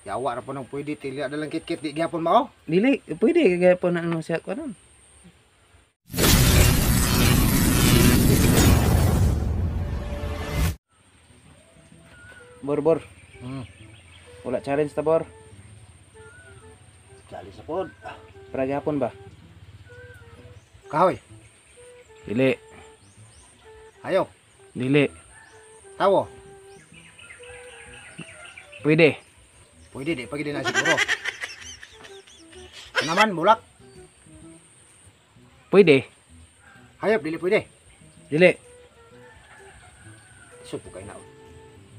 Yawa ra po nang pwede tili adalang kit-kit di gyapon mao. Dili, pwede kaya po na ano siya ko nun. Bor. Wala challenge ta, Bor. Dali sa pod. Para gihapon ba? Kahoy, Dili. ayo. Dili. Tawo. Pwede. Pwede di pagi na siguro. Naman bulak. Pwede. Hayop dili pwede. Dili. Supo kay na.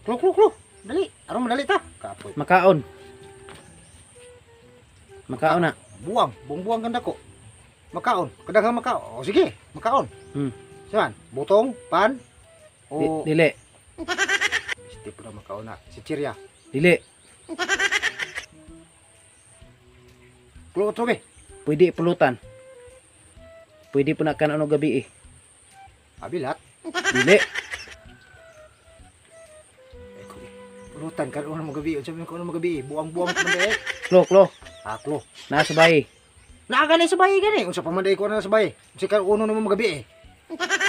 Klo. Dali. Aron madali ta. Kapoy. Makaon. Makaon na. Buang ganda ko. Makaon. Kadaghang makaon. O sige, makaon. Saan? Butong, pan, o Dili. Step na makaon na. Si Chirya. Dili. Klo otro be. Pwede pulutan. Pwede po na kan ano gabi eh. Abilat. Dili. Pulutan kan uno mo gabi. Sabi ko uno mo gabi. Buang pa man Klo. Klo. Nasa bahay. Naaga na sa bahay gani. Unsa pa man day ko na sa bahay. Si kan uno na mo magabi eh.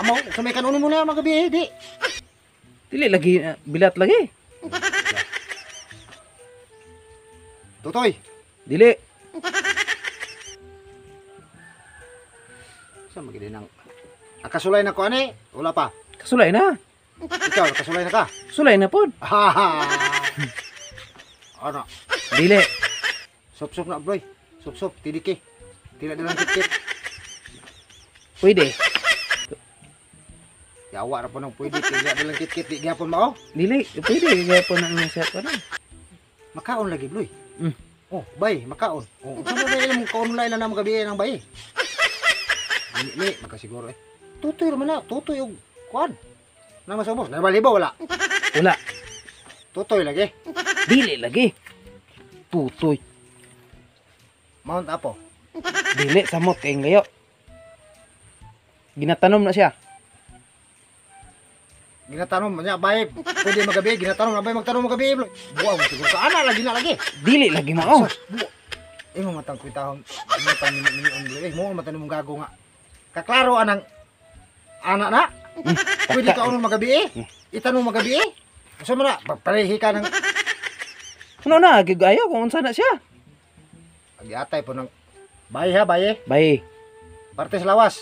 Amo, sa may kan uno mo na magabi eh. Di. Dili lagi bilat lagi. Tutoy. Dili. Sa magidi nang nakasulay na ko ani. Wala pa. Kasulay na. Ikaw nakasulay na ka. Sulay na pod. Ano? Dili. Sup na bro. Sup tidiki. Tidak dalam kit. Pwede. Yawa ra po nang pwede tidak dalam kit di gyapon mao. Dili. Pwede kaya po na ano siya ko nun. Makaon lagi bro. Mm. Oh, bay, makaon. Oh, ano ba yung kaon lang na magabi ng bay? Ni, makasiguro eh. Tutoy man na, tutoy og kuan. Na masubos, na balibo wala. Wala. Tutoy lagi. Dili lagi. Tutoy. Mount Apo. Dili samot kay ngayo. Ginatanom na siya. Ginatanom man niya bay. Pwede magabi, ginatanom na bay magtanom magabi. Buaw siguro sa ana lagi na lagi. Dili lagi mao. Imo matang kwitahon. Imo pa mini on blue. Mo matanom mong gago nga. Kaklaro anang anak na. Pwede ka unong magabi eh. Itanong magabi eh. Gusto mo na, parehi ka ng... Ano na, gigayo kung unsa na siya. Agi-atay po ng... Bayi ha, bayi. Bay. Parte sa lawas.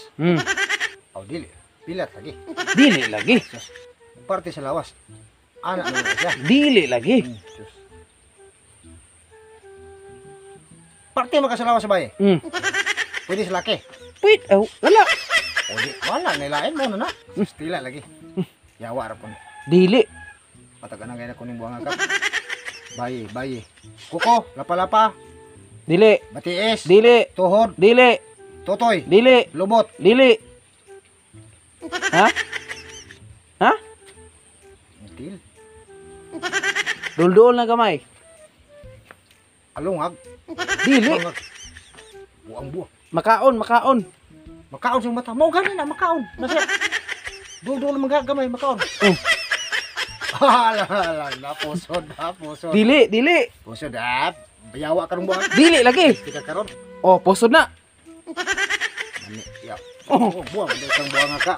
Oh, dili. Pilat lagi. Dili lagi. Parte sa lawas. Anak na siya. Dili lagi. Sus. Parte mo ka sa lawas sa bayi. Pwede sa laki. Wait, wala. O di, wala. Nilain mo na na. Stila lagi. Yawa ra po. Dili. Patagan na gaya na kuning buang agap. Bayi. Kuko, lapa-lapa. Dili. Batiis. Dili. Tuhod. Dili. Totoy. Dili. Lubot. Dili. Ha? Ha? Til. Dul-dul na gamay. Alungag. Dili. Buang buah. Makaon. Makaon sa mata. Mau gani na makaon. Nasa. Dul-dul magagamay makaon. Hala, napusod. Dili. Pusod bayawa karong buang. Dili lagi. Kita karon. Oh, posod na. Ani, ya. Oh, buang kang buang ka.